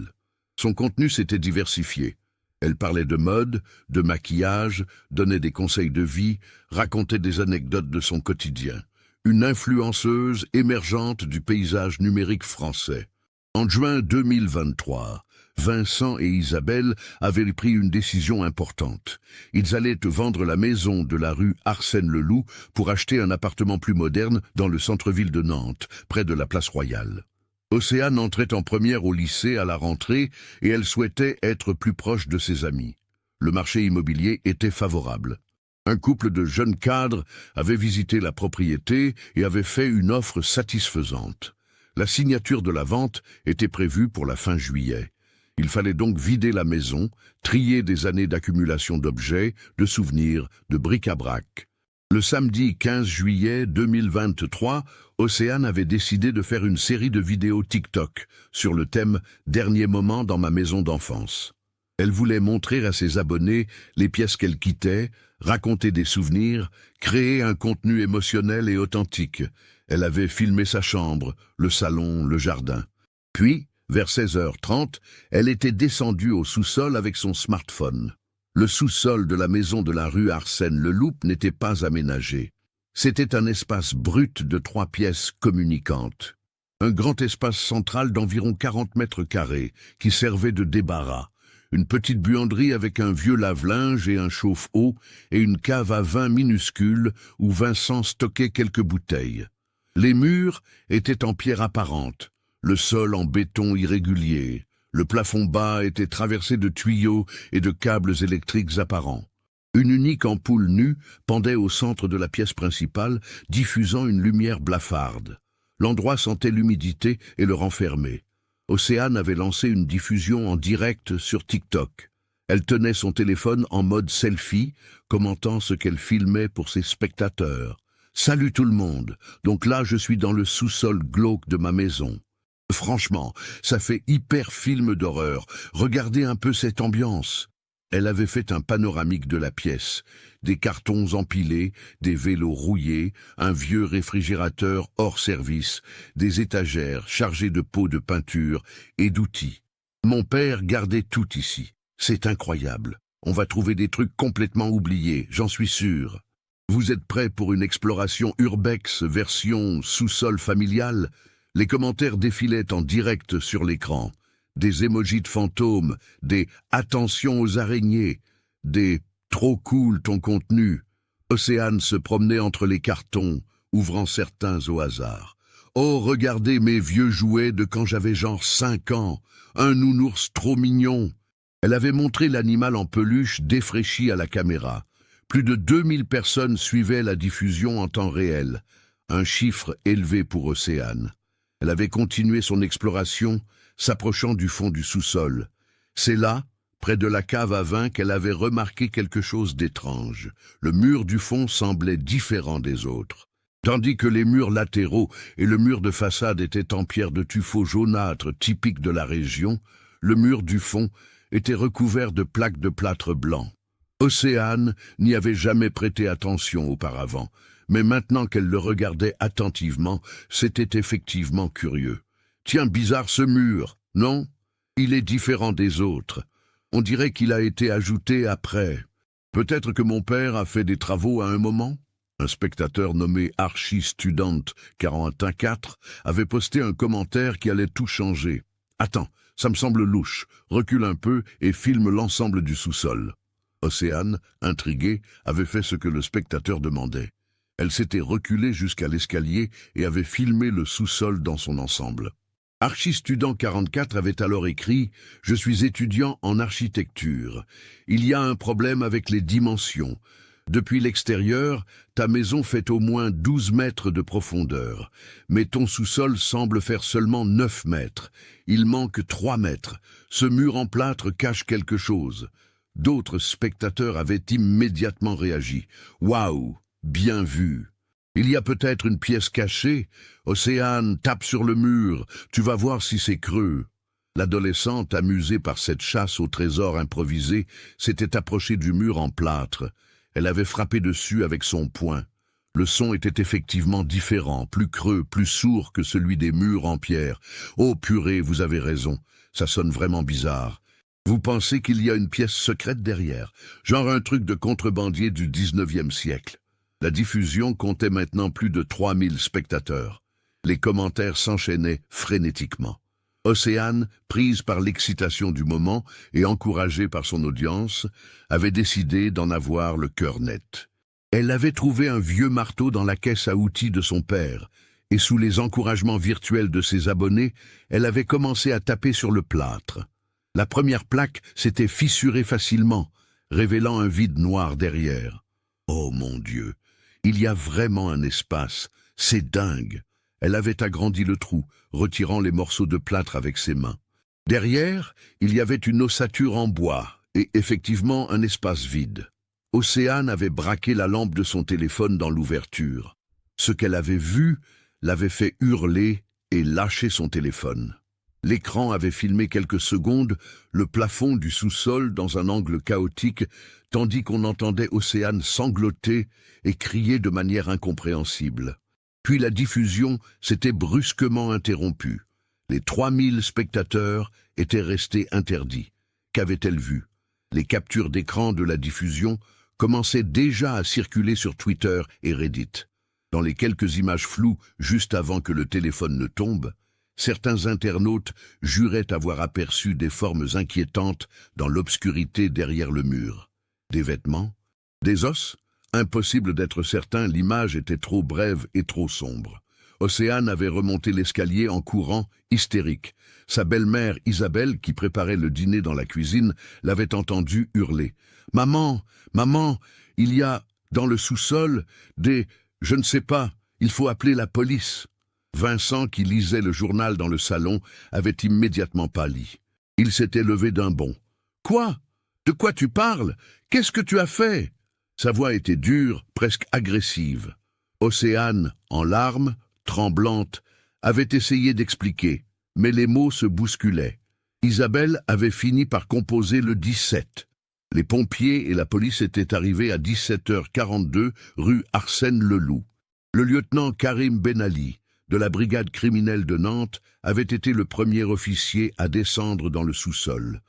Son contenu s'était diversifié. Elle parlait de mode, de maquillage, donnait des conseils de vie, racontait des anecdotes de son quotidien. Une influenceuse émergente du paysage numérique français. En juin 2023, Vincent et Isabelle avaient pris une décision importante. Ils allaient vendre la maison de la rue Arsène Leloup pour acheter un appartement plus moderne dans le centre-ville de Nantes, près de la place Royale. Océane entrait en première au lycée à la rentrée et elle souhaitait être plus proche de ses amis. Le marché immobilier était favorable. Un couple de jeunes cadres avait visité la propriété et avait fait une offre satisfaisante. La signature de la vente était prévue pour la fin juillet. Il fallait donc vider la maison, trier des années d'accumulation d'objets, de souvenirs, de bric-à-brac. Le samedi 15 juillet 2023, Océane avait décidé de faire une série de vidéos TikTok sur le thème « Dernier moment dans ma maison d'enfance ». Elle voulait montrer à ses abonnés les pièces qu'elle quittait, raconter des souvenirs, créer un contenu émotionnel et authentique. Elle avait filmé sa chambre, le salon, le jardin. Puis, vers 16h30, elle était descendue au sous-sol avec son smartphone. Le sous-sol de la maison de la rue Arsène-Leloup n'était pas aménagé. C'était un espace brut de 3 pièces communicantes. Un grand espace central d'environ 40 mètres carrés qui servait de débarras. Une petite buanderie avec un vieux lave-linge et un chauffe-eau et une cave à vin minuscule où Vincent stockait quelques bouteilles. Les murs étaient en pierre apparente, le sol en béton irrégulier. Le plafond bas était traversé de tuyaux et de câbles électriques apparents. Une unique ampoule nue pendait au centre de la pièce principale, diffusant une lumière blafarde. L'endroit sentait l'humidité et le renfermait. Océane avait lancé une diffusion en direct sur TikTok. Elle tenait son téléphone en mode selfie, commentant ce qu'elle filmait pour ses spectateurs. « Salut tout le monde, donc là je suis dans le sous-sol glauque de ma maison. Franchement, ça fait hyper film d'horreur, regardez un peu cette ambiance. » Elle avait fait un panoramique de la pièce. Des cartons empilés, des vélos rouillés, un vieux réfrigérateur hors service, des étagères chargées de pots de peinture et d'outils. Mon père gardait tout ici. C'est incroyable. On va trouver des trucs complètement oubliés, j'en suis sûr. Vous êtes prêts pour une exploration urbex version sous-sol familial? Les commentaires défilaient en direct sur l'écran. Des émojis de fantômes, des « attention aux araignées », des « trop cool ton contenu ». Océane se promenait entre les cartons, ouvrant certains au hasard. « Oh, regardez mes vieux jouets de quand j'avais genre 5 ans, un nounours trop mignon ». Elle avait montré l'animal en peluche défraîchi à la caméra. Plus de 2000 personnes suivaient la diffusion en temps réel, un chiffre élevé pour Océane. Elle avait continué son exploration, s'approchant du fond du sous-sol. C'est là, près de la cave à vin, qu'elle avait remarqué quelque chose d'étrange. Le mur du fond semblait différent des autres. Tandis que les murs latéraux et le mur de façade étaient en pierre de tuffeau jaunâtre typique de la région, le mur du fond était recouvert de plaques de plâtre blanc. Océane n'y avait jamais prêté attention auparavant, mais maintenant qu'elle le regardait attentivement, c'était effectivement curieux. Tiens, bizarre ce mur, non? Il est différent des autres. On dirait qu'il a été ajouté après. Peut-être que mon père a fait des travaux à un moment? Un spectateur nommé Archistudent414 avait posté un commentaire qui allait tout changer. Attends, ça me semble louche. Recule un peu et filme l'ensemble du sous-sol. Océane, intriguée, avait fait ce que le spectateur demandait. Elle s'était reculée jusqu'à l'escalier et avait filmé le sous-sol dans son ensemble. Archistudent44 avait alors écrit « Je suis étudiant en architecture. Il y a un problème avec les dimensions. Depuis l'extérieur, ta maison fait au moins 12 mètres de profondeur, mais ton sous-sol semble faire seulement 9 mètres. Il manque 3 mètres. Ce mur en plâtre cache quelque chose. » D'autres spectateurs avaient immédiatement réagi. « Waouh, bien vu !» Il y a peut-être une pièce cachée. Océane, tape sur le mur. Tu vas voir si c'est creux. L'adolescente, amusée par cette chasse au trésor improvisé, s'était approchée du mur en plâtre. Elle avait frappé dessus avec son poing. Le son était effectivement différent, plus creux, plus sourd que celui des murs en pierre. Oh purée, vous avez raison. Ça sonne vraiment bizarre. Vous pensez qu'il y a une pièce secrète derrière, genre un truc de contrebandier du 19e siècle. La diffusion comptait maintenant plus de 3000 spectateurs. Les commentaires s'enchaînaient frénétiquement. Océane, prise par l'excitation du moment et encouragée par son audience, avait décidé d'en avoir le cœur net. Elle avait trouvé un vieux marteau dans la caisse à outils de son père, et sous les encouragements virtuels de ses abonnés, elle avait commencé à taper sur le plâtre. La première plaque s'était fissurée facilement, révélant un vide noir derrière. Oh mon Dieu! Il y a vraiment un espace, c'est dingue. Elle avait agrandi le trou, retirant les morceaux de plâtre avec ses mains. Derrière, il y avait une ossature en bois et effectivement un espace vide. Océane avait braqué la lampe de son téléphone dans l'ouverture. Ce qu'elle avait vu l'avait fait hurler et lâcher son téléphone. L'écran avait filmé quelques secondes le plafond du sous-sol dans un angle chaotique, tandis qu'on entendait Océane sangloter et crier de manière incompréhensible. Puis la diffusion s'était brusquement interrompue. Les 3000 spectateurs étaient restés interdits. Qu'avait-elle vu? Les captures d'écran de la diffusion commençaient déjà à circuler sur Twitter et Reddit. Dans les quelques images floues juste avant que le téléphone ne tombe, certains internautes juraient avoir aperçu des formes inquiétantes dans l'obscurité derrière le mur. Des vêtements? Des os? Impossible d'être certain, l'image était trop brève et trop sombre. Océane avait remonté l'escalier en courant, hystérique. Sa belle-mère Isabelle, qui préparait le dîner dans la cuisine, l'avait entendue hurler. « Maman, maman, il y a, dans le sous-sol, des... je ne sais pas, il faut appeler la police. » Vincent, qui lisait le journal dans le salon, avait immédiatement pâli. Il s'était levé d'un bond. « Quoi? De quoi tu parles? Qu'est-ce que tu as fait ?» Sa voix était dure, presque agressive. Océane, en larmes, tremblante, avait essayé d'expliquer, mais les mots se bousculaient. Isabelle avait fini par composer le 17. Les pompiers et la police étaient arrivés à 17h42 rue Arsène Leloup. Le lieutenant Karim Benali, de la brigade criminelle de Nantes, avait été le premier officier à descendre dans le sous-sol.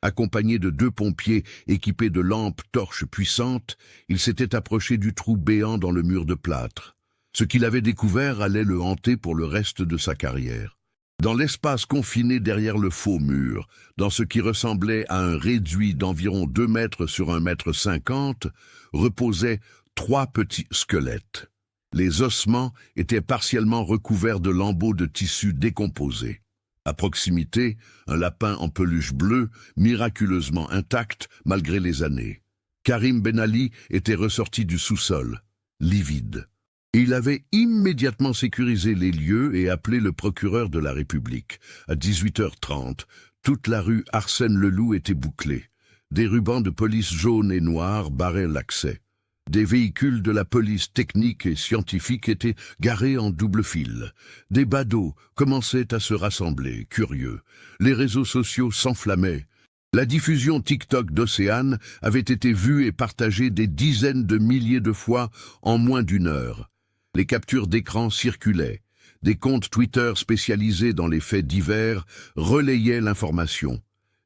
Accompagné de 2 pompiers équipés de lampes torches puissantes, il s'était approché du trou béant dans le mur de plâtre. Ce qu'il avait découvert allait le hanter pour le reste de sa carrière. Dans l'espace confiné derrière le faux mur, dans ce qui ressemblait à un réduit d'environ 2 mètres sur 1,50 m, reposaient 3 petits squelettes. Les ossements étaient partiellement recouverts de lambeaux de tissu décomposés. À proximité, un lapin en peluche bleue, miraculeusement intact malgré les années. Karim Benali était ressorti du sous-sol, livide. Il avait immédiatement sécurisé les lieux et appelé le procureur de la République. À 18h30, toute la rue Arsène Leloup était bouclée. Des rubans de police jaunes et noirs barraient l'accès. Des véhicules de la police technique et scientifique étaient garés en double file. Des badauds commençaient à se rassembler, curieux. Les réseaux sociaux s'enflammaient. La diffusion TikTok d'Océane avait été vue et partagée des dizaines de milliers de fois en moins d'1 heure. Les captures d'écran circulaient. Des comptes Twitter spécialisés dans les faits divers relayaient l'information.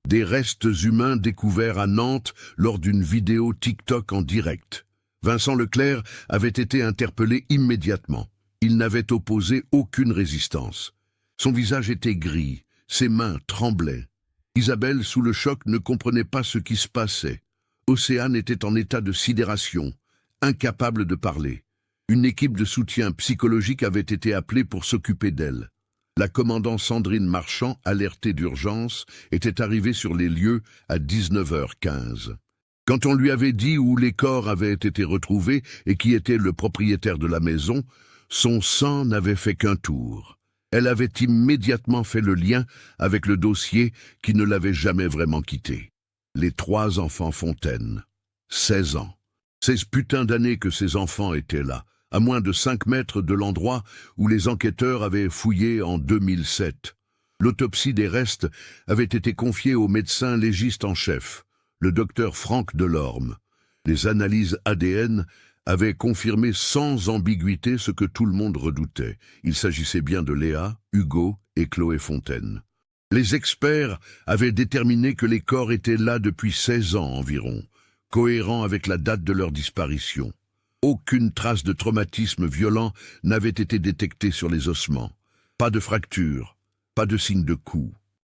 Des restes humains découverts à Nantes lors d'une vidéo TikTok en direct. Vincent Leclerc avait été interpellé immédiatement. Il n'avait opposé aucune résistance. Son visage était gris, ses mains tremblaient. Isabelle, sous le choc, ne comprenait pas ce qui se passait. Océane était en état de sidération, incapable de parler. Une équipe de soutien psychologique avait été appelée pour s'occuper d'elle. La commandante Sandrine Marchand, alertée d'urgence, était arrivée sur les lieux à 19h15. Quand on lui avait dit où les corps avaient été retrouvés et qui était le propriétaire de la maison, son sang n'avait fait qu'un tour. Elle avait immédiatement fait le lien avec le dossier qui ne l'avait jamais vraiment quitté. Les 3 enfants Fontaine. 16 ans. 16 putains d'années que ces enfants étaient là, à moins de 5 mètres de l'endroit où les enquêteurs avaient fouillé en 2007. L'autopsie des restes avait été confiée au médecin légiste en chef, le docteur Franck Delorme. Les analyses ADN avaient confirmé sans ambiguïté ce que tout le monde redoutait. Il s'agissait bien de Léa, Hugo et Chloé Fontaine. Les experts avaient déterminé que les corps étaient là depuis 16 ans environ, cohérents avec la date de leur disparition. Aucune trace de traumatisme violent n'avait été détectée sur les ossements. Pas de fracture, pas de signe de coup.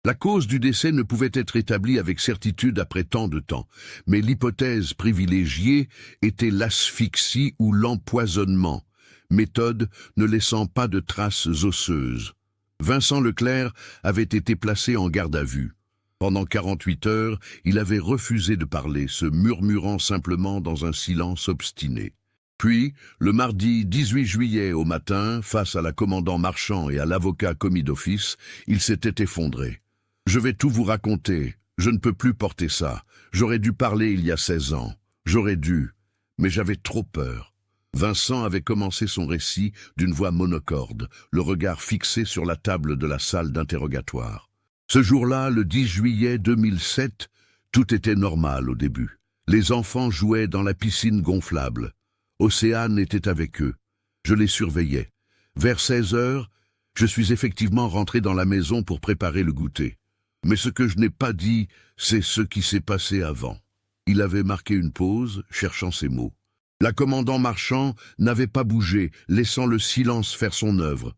La cause du décès ne pouvait être établie avec certitude après tant de temps, mais l'hypothèse privilégiée était l'asphyxie ou l'empoisonnement, méthode ne laissant pas de traces osseuses. Vincent Leclerc avait été placé en garde à vue. Pendant 48 heures, il avait refusé de parler, se murmurant simplement dans un silence obstiné. Puis, le mardi 18 juillet au matin, face à la commandant Marchand et à l'avocat commis d'office, il s'était effondré. « Je vais tout vous raconter. Je ne peux plus porter ça. J'aurais dû parler il y a 16 ans. J'aurais dû, mais j'avais trop peur. Vincent avait commencé son récit d'une voix monocorde, le regard fixé sur la table de la salle d'interrogatoire. Ce jour-là, le 10 juillet 2007, tout était normal au début. Les enfants jouaient dans la piscine gonflable. Océane était avec eux. Je les surveillais. Vers 16 heures, je suis effectivement rentré dans la maison pour préparer le goûter. Mais ce que je n'ai pas dit, c'est ce qui s'est passé avant. Il avait marqué une pause, cherchant ses mots. La commandant Marchand n'avait pas bougé, laissant le silence faire son œuvre.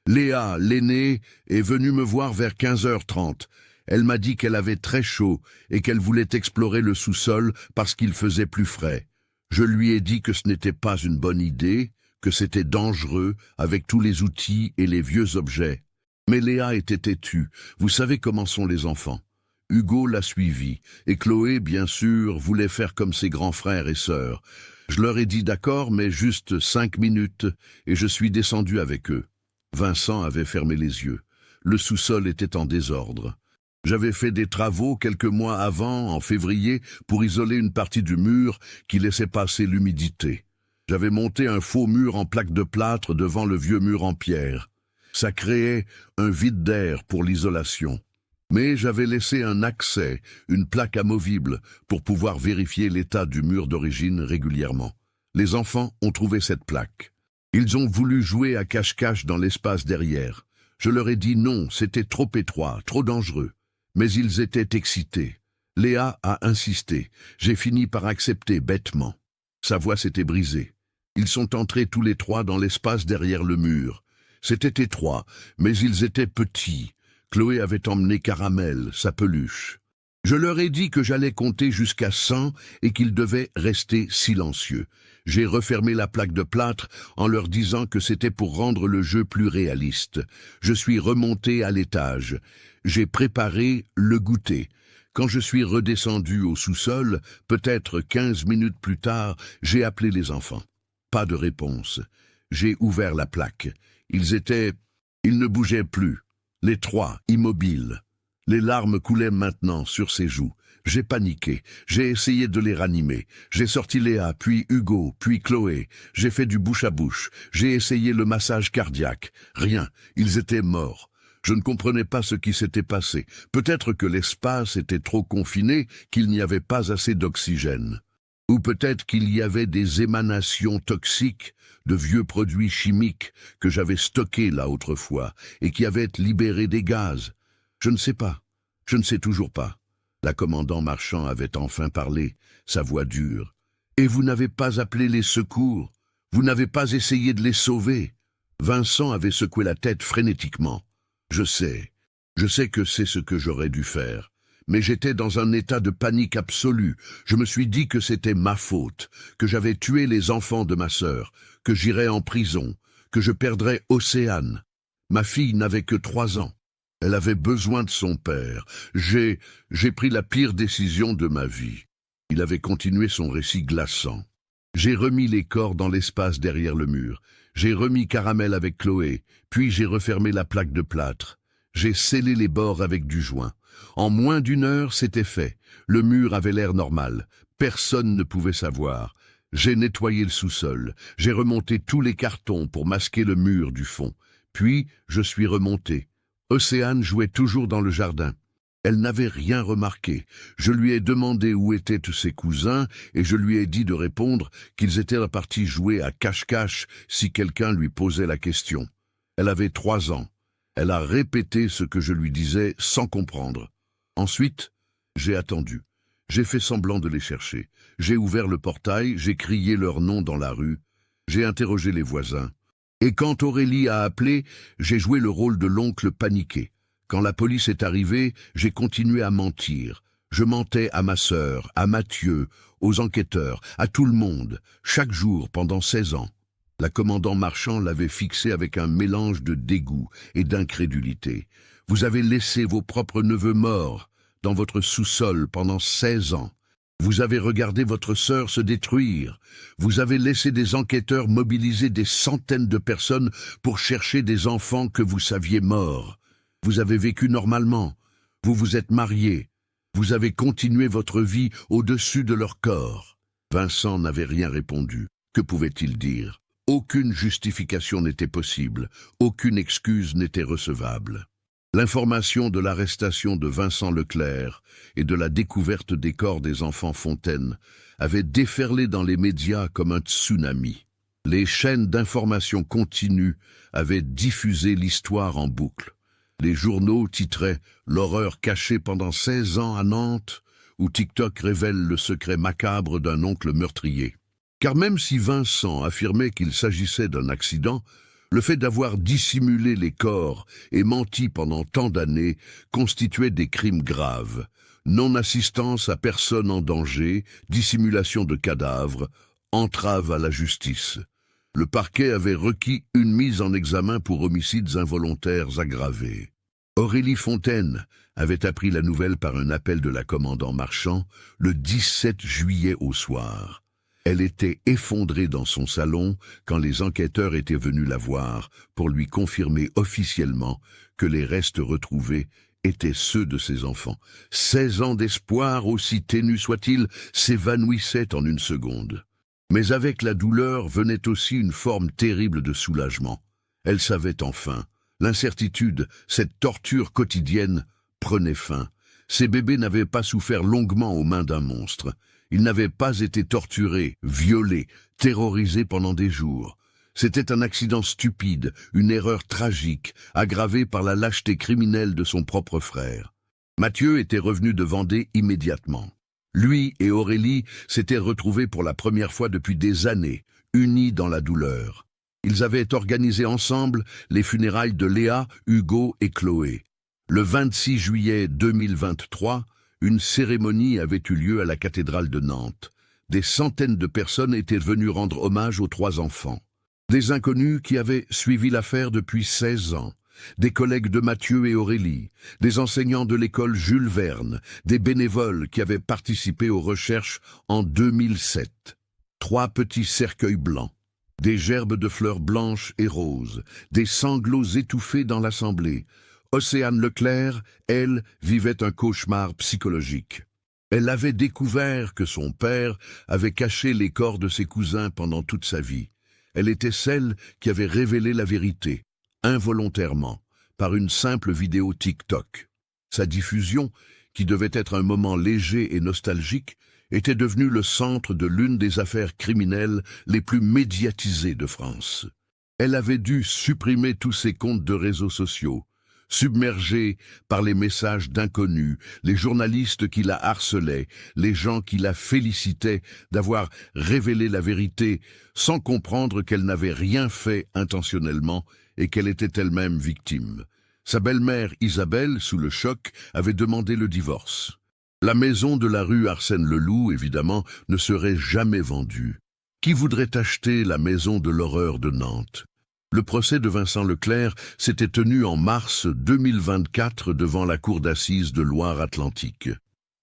Léa, l'aînée, est venue me voir vers 15h30. Elle m'a dit qu'elle avait très chaud et qu'elle voulait explorer le sous-sol parce qu'il faisait plus frais. Je lui ai dit que ce n'était pas une bonne idée, que c'était dangereux avec tous les outils et les vieux objets. Mais Léa était têtue, vous savez comment sont les enfants. Hugo l'a suivie, et Chloé, bien sûr, voulait faire comme ses grands frères et sœurs. Je leur ai dit d'accord, mais juste 5 minutes, et je suis descendu avec eux. Vincent avait fermé les yeux. Le sous-sol était en désordre. J'avais fait des travaux quelques mois avant, en février, pour isoler une partie du mur qui laissait passer l'humidité. J'avais monté un faux mur en plaque de plâtre devant le vieux mur en pierre. Ça créait un vide d'air pour l'isolation. Mais j'avais laissé un accès, une plaque amovible, pour pouvoir vérifier l'état du mur d'origine régulièrement. Les enfants ont trouvé cette plaque. Ils ont voulu jouer à cache-cache dans l'espace derrière. Je leur ai dit non, c'était trop étroit, trop dangereux. Mais ils étaient excités. Léa a insisté. J'ai fini par accepter bêtement. Sa voix s'était brisée. Ils sont entrés tous les trois dans l'espace derrière le mur. C'était étroit, mais ils étaient petits. Chloé avait emmené Caramel, sa peluche. Je leur ai dit que j'allais compter jusqu'à 100 et qu'ils devaient rester silencieux. J'ai refermé la plaque de plâtre en leur disant que c'était pour rendre le jeu plus réaliste. Je suis remonté à l'étage. J'ai préparé le goûter. Quand je suis redescendu au sous-sol, peut-être 15 minutes plus tard, j'ai appelé les enfants. Pas de réponse. J'ai ouvert la plaque. Ils ne bougeaient plus. Les trois, immobiles. Les larmes coulaient maintenant sur ses joues. J'ai paniqué. J'ai essayé de les ranimer. J'ai sorti Léa, puis Hugo, puis Chloé. J'ai fait du bouche à bouche. J'ai essayé le massage cardiaque. Rien. Ils étaient morts. Je ne comprenais pas ce qui s'était passé. Peut-être que l'espace était trop confiné, qu'il n'y avait pas assez d'oxygène. Ou peut-être qu'il y avait des émanations toxiques de vieux produits chimiques que j'avais stockés là autrefois et qui avaient libéré des gaz. Je ne sais pas. Je ne sais toujours pas. La commandant Marchand avait enfin parlé, sa voix dure. Et vous n'avez pas appelé les secours. Vous n'avez pas essayé de les sauver. Vincent avait secoué la tête frénétiquement. Je sais que c'est ce que j'aurais dû faire. Mais j'étais dans un état de panique absolue. Je me suis dit que c'était ma faute, que j'avais tué les enfants de ma sœur, que j'irais en prison, que je perdrais Océane. Ma fille n'avait que 3 ans. Elle avait besoin de son père. J'ai pris la pire décision de ma vie. Il avait continué son récit glaçant. J'ai remis les corps dans l'espace derrière le mur. J'ai remis Caramel avec Chloé, puis j'ai refermé la plaque de plâtre. J'ai scellé les bords avec du joint. En moins d'1 heure, c'était fait. Le mur avait l'air normal. Personne ne pouvait savoir. J'ai nettoyé le sous-sol. J'ai remonté tous les cartons pour masquer le mur du fond. Puis, je suis remonté. Océane jouait toujours dans le jardin. Elle n'avait rien remarqué. Je lui ai demandé où étaient tous ses cousins et je lui ai dit de répondre qu'ils étaient partis jouer à cache-cache si quelqu'un lui posait la question. Elle avait 3 ans. Elle a répété ce que je lui disais sans comprendre. Ensuite, j'ai attendu. J'ai fait semblant de les chercher. J'ai ouvert le portail, j'ai crié leur nom dans la rue. J'ai interrogé les voisins. Et quand Aurélie a appelé, j'ai joué le rôle de l'oncle paniqué. Quand la police est arrivée, j'ai continué à mentir. Je mentais à ma sœur, à Mathieu, aux enquêteurs, à tout le monde, chaque jour pendant 16 ans. La commandant Marchand l'avait fixé avec un mélange de dégoût et d'incrédulité. Vous avez laissé vos propres neveux morts dans votre sous-sol pendant 16 ans. Vous avez regardé votre sœur se détruire. Vous avez laissé des enquêteurs mobiliser des centaines de personnes pour chercher des enfants que vous saviez morts. Vous avez vécu normalement. Vous vous êtes mariés. Vous avez continué votre vie au-dessus de leur corps. Vincent n'avait rien répondu. Que pouvait-il dire? Aucune justification n'était possible, aucune excuse n'était recevable. L'information de l'arrestation de Vincent Leclerc et de la découverte des corps des enfants Fontaine avait déferlé dans les médias comme un tsunami. Les chaînes d'information continues avaient diffusé l'histoire en boucle. Les journaux titraient « L'horreur cachée pendant 16 ans à Nantes » ou « TikTok révèle le secret macabre d'un oncle meurtrier ». Car même si Vincent affirmait qu'il s'agissait d'un accident, le fait d'avoir dissimulé les corps et menti pendant tant d'années constituait des crimes graves. Non-assistance à personne en danger, dissimulation de cadavres, entrave à la justice. Le parquet avait requis une mise en examen pour homicides involontaires aggravés. Aurélie Fontaine avait appris la nouvelle par un appel de la commandant Marchand le 17 juillet au soir. Elle était effondrée dans son salon quand les enquêteurs étaient venus la voir pour lui confirmer officiellement que les restes retrouvés étaient ceux de ses enfants. 16 ans d'espoir, aussi ténus soient-ils, s'évanouissaient en une seconde. Mais avec la douleur venait aussi une forme terrible de soulagement. Elle savait enfin. L'incertitude, cette torture quotidienne, prenait fin. Ces bébés n'avaient pas souffert longuement aux mains d'un monstre. Ils n'avaient pas été torturés, violés, terrorisés pendant des jours. C'était un accident stupide, une erreur tragique, aggravée par la lâcheté criminelle de son propre frère. Mathieu était revenu de Vendée immédiatement. Lui et Aurélie s'étaient retrouvés pour la première fois depuis des années, unis dans la douleur. Ils avaient organisé ensemble les funérailles de Léa, Hugo et Chloé. Le 26 juillet 2023, une cérémonie avait eu lieu à la cathédrale de Nantes. Des centaines de personnes étaient venues rendre hommage aux 3 enfants. Des inconnus qui avaient suivi l'affaire depuis 16 ans. Des collègues de Mathieu et Aurélie, des enseignants de l'école Jules Verne, des bénévoles qui avaient participé aux recherches en 2007. 3 petits cercueils blancs, des gerbes de fleurs blanches et roses, des sanglots étouffés dans l'assemblée. Océane Leclerc, elle, vivait un cauchemar psychologique. Elle avait découvert que son père avait caché les corps de ses cousins pendant toute sa vie. Elle était celle qui avait révélé la vérité, involontairement, par une simple vidéo TikTok. Sa diffusion, qui devait être un moment léger et nostalgique, était devenue le centre de l'une des affaires criminelles les plus médiatisées de France. Elle avait dû supprimer tous ses comptes de réseaux sociaux, submergée par les messages d'inconnus, les journalistes qui la harcelaient, les gens qui la félicitaient d'avoir révélé la vérité sans comprendre qu'elle n'avait rien fait intentionnellement et qu'elle était elle-même victime. Sa belle-mère Isabelle, sous le choc, avait demandé le divorce. La maison de la rue Arsène-Leloup, évidemment, ne serait jamais vendue. Qui voudrait acheter la maison de l'horreur de Nantes? Le procès de Vincent Leclerc s'était tenu en mars 2024 devant la cour d'assises de Loire-Atlantique.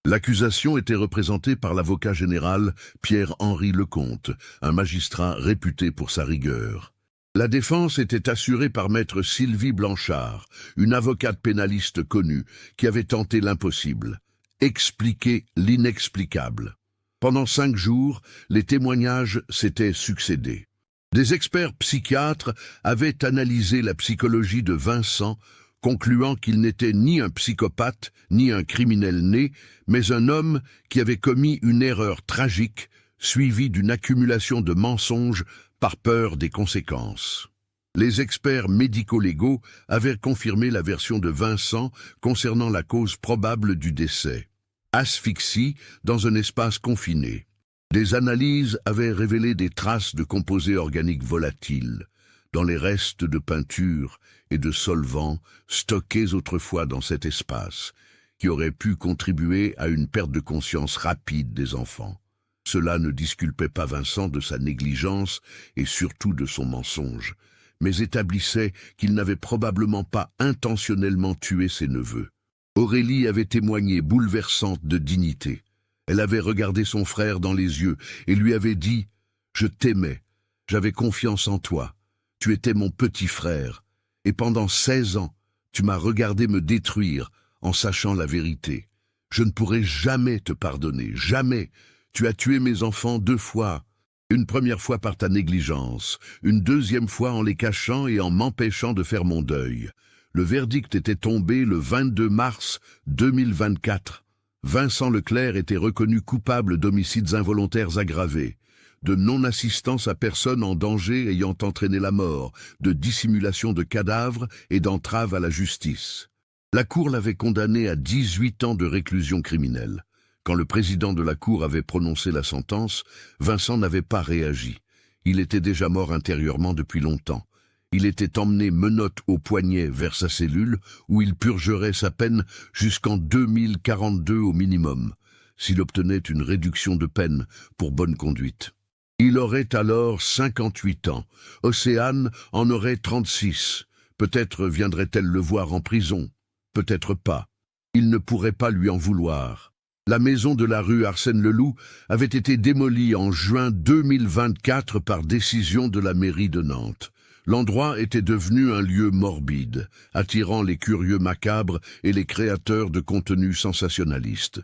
L'accusation était représentée par l'avocat général Pierre-Henri Lecomte, un magistrat réputé pour sa rigueur. La défense était assurée par maître Sylvie Blanchard, une avocate pénaliste connue, qui avait tenté l'impossible, expliquer l'inexplicable. Pendant 5 jours, les témoignages s'étaient succédé. Des experts psychiatres avaient analysé la psychologie de Vincent, concluant qu'il n'était ni un psychopathe, ni un criminel né, mais un homme qui avait commis une erreur tragique, suivie d'une accumulation de mensonges par peur des conséquences. Les experts médico-légaux avaient confirmé la version de Vincent concernant la cause probable du décès. Asphyxie dans un espace confiné. Des analyses avaient révélé des traces de composés organiques volatiles dans les restes de peinture et de solvants stockés autrefois dans cet espace, qui auraient pu contribuer à une perte de conscience rapide des enfants. Cela ne disculpait pas Vincent de sa négligence et surtout de son mensonge, mais établissait qu'il n'avait probablement pas intentionnellement tué ses neveux. Aurélie avait témoigné bouleversante de dignité. Elle avait regardé son frère dans les yeux et lui avait dit « Je t'aimais, j'avais confiance en toi, tu étais mon petit frère, et pendant 16 ans, tu m'as regardé me détruire en sachant la vérité. Je ne pourrai jamais te pardonner, jamais. Tu as tué mes enfants 2 fois. Une première fois par ta négligence, une deuxième fois en les cachant et en m'empêchant de faire mon deuil. Le verdict était tombé le 22 mars 2024. Vincent Leclerc était reconnu coupable d'homicides involontaires aggravés, de non-assistance à personne en danger ayant entraîné la mort, de dissimulation de cadavres et d'entrave à la justice. La Cour l'avait condamné à 18 ans de réclusion criminelle. Quand le président de la Cour avait prononcé la sentence, Vincent n'avait pas réagi. Il était déjà mort intérieurement depuis longtemps. Il était emmené menottes au poignet vers sa cellule, où il purgerait sa peine jusqu'en 2042 au minimum, s'il obtenait une réduction de peine pour bonne conduite. Il aurait alors 58 ans. Océane en aurait 36. Peut-être viendrait-elle le voir en prison. Peut-être pas. Il ne pourrait pas lui en vouloir. La maison de la rue Arsène-Leloup avait été démolie en juin 2024 par décision de la mairie de Nantes. L'endroit était devenu un lieu morbide, attirant les curieux macabres et les créateurs de contenus sensationnalistes.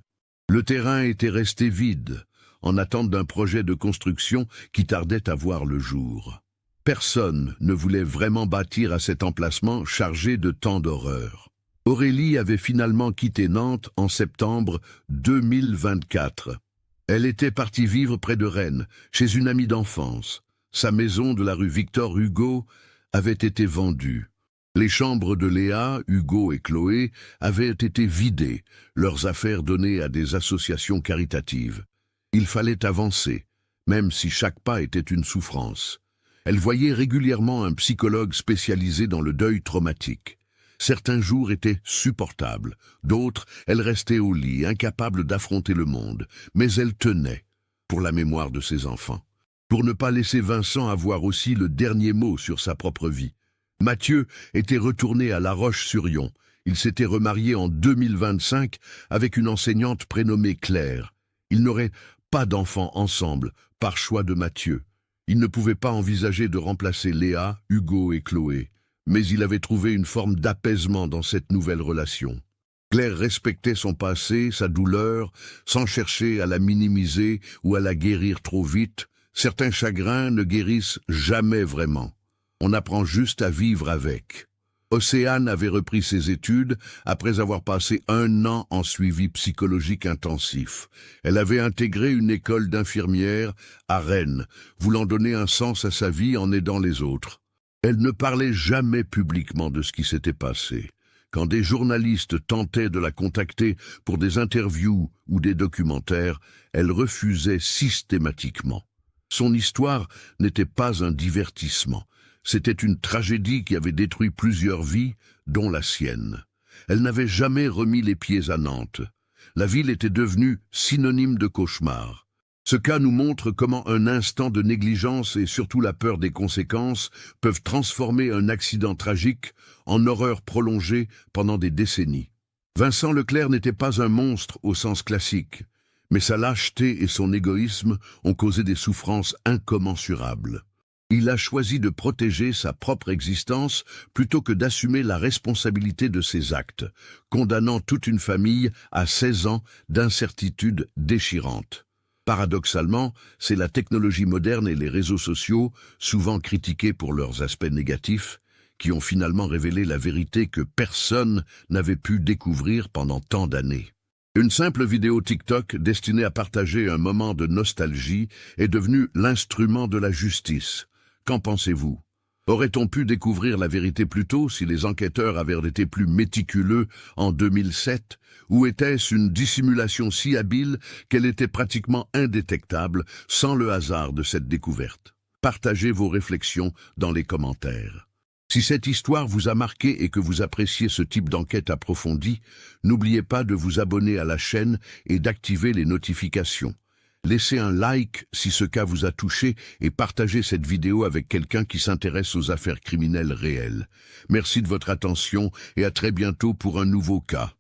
Le terrain était resté vide, en attente d'un projet de construction qui tardait à voir le jour. Personne ne voulait vraiment bâtir à cet emplacement chargé de tant d'horreurs. Aurélie avait finalement quitté Nantes en septembre 2024. Elle était partie vivre près de Rennes, chez une amie d'enfance. Sa maison de la rue Victor Hugo avait été vendue. Les chambres de Léa, Hugo et Chloé avaient été vidées, leurs affaires données à des associations caritatives. Il fallait avancer, même si chaque pas était une souffrance. Elle voyait régulièrement un psychologue spécialisé dans le deuil traumatique. Certains jours étaient supportables, d'autres, elle restait au lit, incapable d'affronter le monde, mais elle tenait, pour la mémoire de ses enfants, pour ne pas laisser Vincent avoir aussi le dernier mot sur sa propre vie. Mathieu était retourné à La Roche-sur-Yon. Il s'était remarié en 2025 avec une enseignante prénommée Claire. Ils n'auraient pas d'enfants ensemble, par choix de Mathieu. Il ne pouvait pas envisager de remplacer Léa, Hugo et Chloé. Mais il avait trouvé une forme d'apaisement dans cette nouvelle relation. Claire respectait son passé, sa douleur, sans chercher à la minimiser ou à la guérir trop vite. Certains chagrins ne guérissent jamais vraiment. On apprend juste à vivre avec. Océane avait repris ses études après avoir passé 1 an en suivi psychologique intensif. Elle avait intégré une école d'infirmière à Rennes, voulant donner un sens à sa vie en aidant les autres. Elle ne parlait jamais publiquement de ce qui s'était passé. Quand des journalistes tentaient de la contacter pour des interviews ou des documentaires, elle refusait systématiquement. Son histoire n'était pas un divertissement. C'était une tragédie qui avait détruit plusieurs vies, dont la sienne. Elle n'avait jamais remis les pieds à Nantes. La ville était devenue synonyme de cauchemar. Ce cas nous montre comment un instant de négligence et surtout la peur des conséquences peuvent transformer un accident tragique en horreur prolongée pendant des décennies. Vincent Leclerc n'était pas un monstre au sens classique, mais sa lâcheté et son égoïsme ont causé des souffrances incommensurables. Il a choisi de protéger sa propre existence plutôt que d'assumer la responsabilité de ses actes, condamnant toute une famille à 16 ans d'incertitude déchirante. Paradoxalement, c'est la technologie moderne et les réseaux sociaux, souvent critiqués pour leurs aspects négatifs, qui ont finalement révélé la vérité que personne n'avait pu découvrir pendant tant d'années. Une simple vidéo TikTok destinée à partager un moment de nostalgie est devenue l'instrument de la justice. Qu'en pensez-vous? Aurait-on pu découvrir la vérité plus tôt si les enquêteurs avaient été plus méticuleux en 2007? Ou était-ce une dissimulation si habile qu'elle était pratiquement indétectable sans le hasard de cette découverte? Partagez vos réflexions dans les commentaires. Si cette histoire vous a marqué et que vous appréciez ce type d'enquête approfondie, n'oubliez pas de vous abonner à la chaîne et d'activer les notifications. Laissez un like si ce cas vous a touché et partagez cette vidéo avec quelqu'un qui s'intéresse aux affaires criminelles réelles. Merci de votre attention et à très bientôt pour un nouveau cas.